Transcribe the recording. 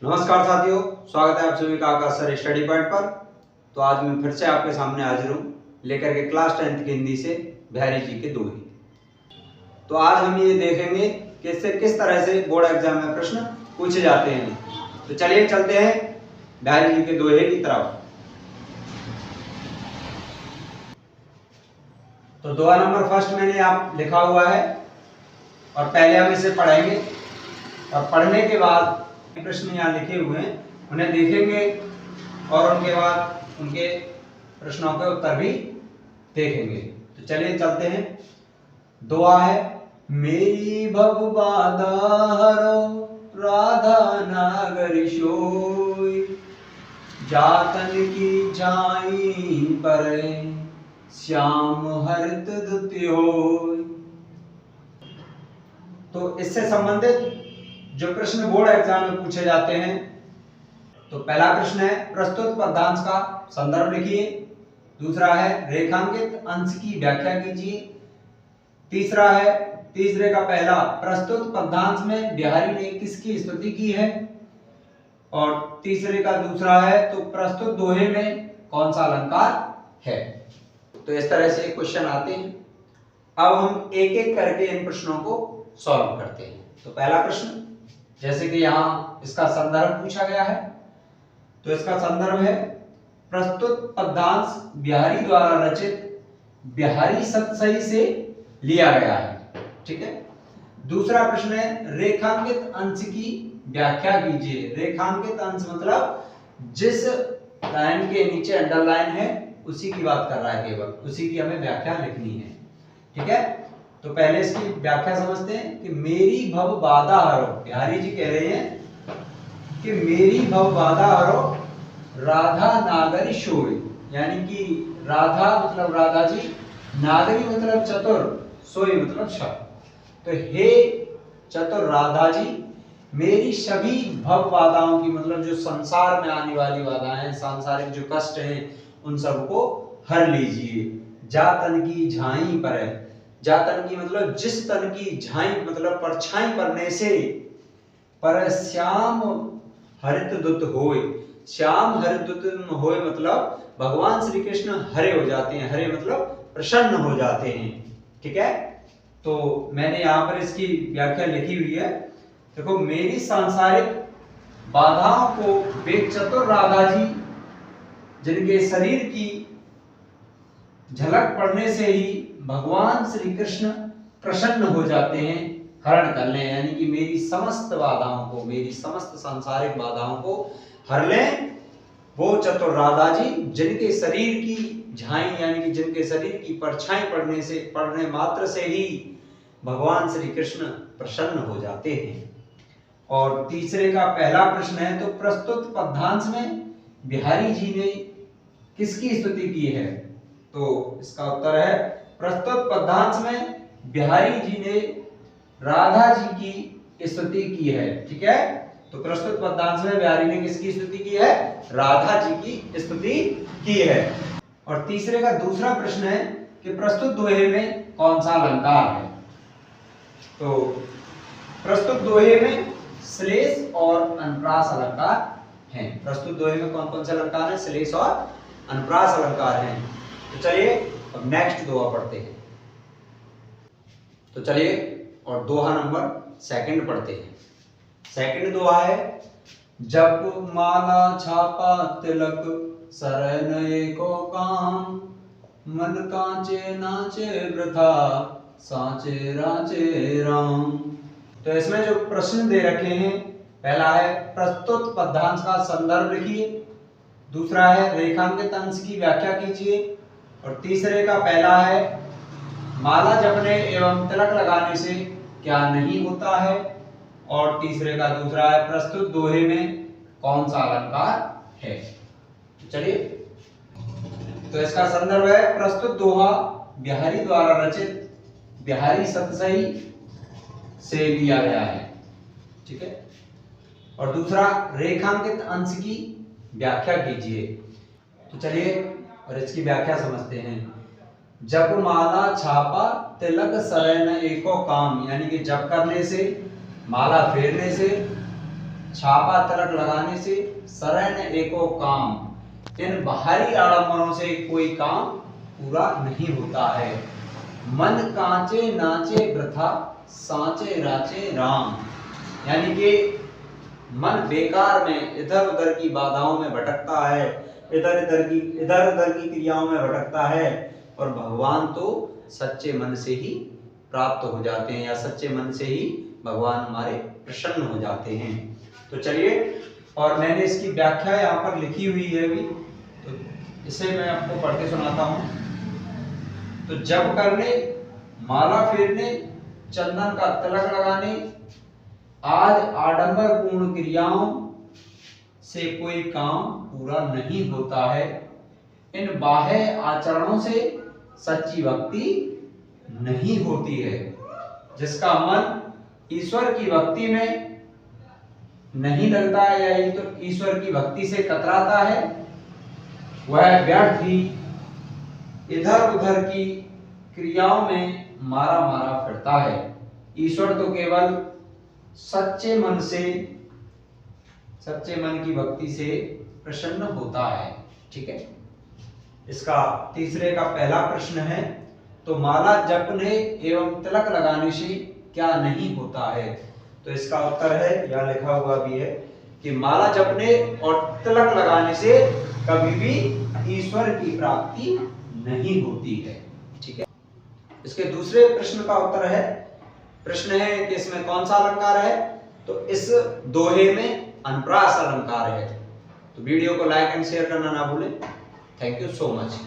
नमस्कार साथियों, स्वागत है आप सभी का आकाश सर स्टडी पॉइंट पर। तो आज मैं फिर से आपके सामने हाजिर हूँ लेकर के क्लास 10th की हिंदी से बिहारी जी के दोहे। तो आज हम ये देखेंगे कि इससे किस तरह से बोर्ड एग्जाम में प्रश्न पूछे जाते हैं। तो चलिए चलते हैं बिहारी जी के दोहे की तरफ। तो दोहा नंबर फर्स्ट मैंने आप लिखा हुआ है और पहले हम इसे पढ़ेंगे और पढ़ने के बाद प्रश्न यहाँ लिखे हुए हैं उन्हें देखेंगे और उनके बाद उनके प्रश्नों के उत्तर भी देखेंगे। तो चलिए चलते हैं। दुआ है, मेरी भव बाधा हरो राधा नागर सोई, जातन की जाई पर श्याम हरित दुति होय। तो इससे संबंधित जो प्रश्न बोर्ड एग्जाम में पूछे जाते हैं, तो पहला प्रश्न है प्रस्तुत पद्यांश का संदर्भ लिखिए। दूसरा है रेखांकित अंश की व्याख्या कीजिए। तीसरा है तीसरे का पहला, प्रस्तुत पद्यांश में बिहारी ने किसकी स्तुति की है। और तीसरे का दूसरा है तो प्रस्तुत दोहे में कौन सा अलंकार है। तो इस तरह से क्वेश्चन आते हैं। अब हम एक एक करके इन प्रश्नों को सॉल्व करते हैं। तो पहला प्रश्न, जैसे कि यहाँ इसका संदर्भ पूछा गया है, तो इसका संदर्भ है प्रस्तुत पद्यांश बिहारी द्वारा रचित बिहारी सतसई से लिया गया है। ठीक है। दूसरा प्रश्न है रेखांकित अंश की व्याख्या कीजिए। रेखांकित अंश मतलब जिस लाइन के नीचे अंडरलाइन है उसी की बात कर रहा है, केवल उसी की हमें व्याख्या लिखनी है। ठीक है। तो पहले इसकी व्याख्या समझते हैं कि मेरी भव बाधा हरो। बिहारी जी कह रहे हैं कि मेरी भव बाधा हरो राधा नागरी सोई, यानी कि राधा मतलब राधा जी, नागरी मतलब चतुर, सोई मतलब शब्द। तो हे चतुर राधा जी, मेरी सभी भव बाधाओं की मतलब जो संसार में आने वाली बाधाएं, सांसारिक जो कष्ट हैं, उन सबको हर लीजिए। जा तन की झाई पर है। जातन की मतलब जिस तन की झाई मतलब परछाई पड़ने से, पर श्याम हरित दुत होय। श्याम हरित दुत होय मतलब भगवान श्री कृष्ण हरे हो जाते हैं। हरे मतलब प्रसन्न हो जाते हैं। ठीक है। तो मैंने यहाँ पर इसकी व्याख्या लिखी हुई है। देखो, मेरी सांसारिक बाधाओं को वे चतुर राधा जी, जिनके शरीर की झलक पड़ने से ही भगवान श्री कृष्ण प्रसन्न हो जाते हैं, हरण कर लें, यानी कि मेरी समस्त बाधाओं को, मेरी समस्त सांसारिक बाधाओं को हर लें वो चतुर राधा जी, जिनके शरीर की झाई यानी कि जिनके शरीर की परछाई पड़ने मात्र से ही भगवान श्री कृष्ण प्रसन्न हो जाते हैं। और तीसरे का पहला प्रश्न है तो प्रस्तुत पद्यांश में बिहारी जी ने किसकी स्तुति की है। तो इसका उत्तर है प्रस्तुत पद्यांश में बिहारी जी ने राधा जी की स्तुति की है। ठीक है। तो प्रस्तुत पद्यांश में बिहारी ने किसकी स्तुति की है, राधा जी की स्तुति की है। और तीसरे का दूसरा प्रश्न है कि प्रस्तुत दोहे में कौन सा अलंकार है। तो प्रस्तुत दोहे में श्लेष और अनुप्रास अलंकार हैं। प्रस्तुत दोहे में कौन कौन से अलंकार हैं, श्लेष और अनुप्रास अलंकार हैं। तो चलिए अब नेक्स्ट दोहा पढ़ते हैं। तो चलिए और दोहा नंबर सेकंड पढ़ते हैं। सेकंड दोहा है, जप माला छापा तिलक शरण एको काम, मन कांचे नाचे वृथा सांचे राचे राम। तो इसमें जो प्रश्न दे रखे हैं, पहला है प्रस्तुत पद्यांश का संदर्भ लिखिए। दूसरा है रेखांकित अंश की व्याख्या कीजिए। और तीसरे का पहला है माला जपने एवं तिलक लगाने से क्या नहीं होता है। और तीसरे का दूसरा है प्रस्तुत दोहे में कौन सा अलंकार है। चलिए, तो इसका संदर्भ है प्रस्तुत दोहा बिहारी द्वारा रचित बिहारी सतसई से लिया गया है। ठीक है। और दूसरा रेखांकित अंश की व्याख्या कीजिए। तो चलिए और इसकी व्याख्या समझते हैं। जप माला छापा तिलक शरण एको काम, यानी कि जप करने से, माला फेरने से छापा तिलक लगाने से सरय न एको काम, इन बाहरी आडंबरों से कोई काम पूरा नहीं होता है। मन कांचे नाचे वृथा, सांचे राचे राम, यानी कि मन बेकार में इधर उधर की बाधाओं में भटकता है, इधर उधर की क्रियाओं में भटकता है, और भगवान तो सच्चे मन से ही प्राप्त हो जाते हैं, या सच्चे मन से ही भगवान हमारे प्रसन्न हो जाते हैं। तो चलिए, और मैंने इसकी व्याख्या यहाँ पर लिखी हुई है अभी, तो इसे मैं आपको पढ़ के सुनाता हूँ। तो जप करने, माला फेरने, चंदन का तिलक लगाने आज आडंबर पूर्ण क्रियाओं से कोई काम पूरा नहीं होता है। इन बाह्य आचरणों से सच्ची भक्ति नहीं होती है। जिसका मन ईश्वर की भक्ति में नहीं लगता है, या तो ईश्वर की भक्ति से कतराता है, वह व्यर्थ ही इधर उधर की क्रियाओं में मारा मारा फिरता है। ईश्वर तो केवल सच्चे मन की भक्ति से प्रसन्न होता है। ठीक है। इसका तीसरे का पहला प्रश्न है, तो माला जपने एवं तिलक लगाने से क्या नहीं होता है? तो इसका उत्तर है, यह लिखा हुआ भी है कि माला जपने और तिलक लगाने से कभी भी ईश्वर की प्राप्ति नहीं होती है। ठीक है। इसके दूसरे प्रश्न का उत्तर है, प्रश्न है कि इसमें कौन सा अलंकार है? तो इस दोहे में अनुप्रास अलंकार है। तो वीडियो को लाइक एंड शेयर करना ना भूलें। Thank you so much.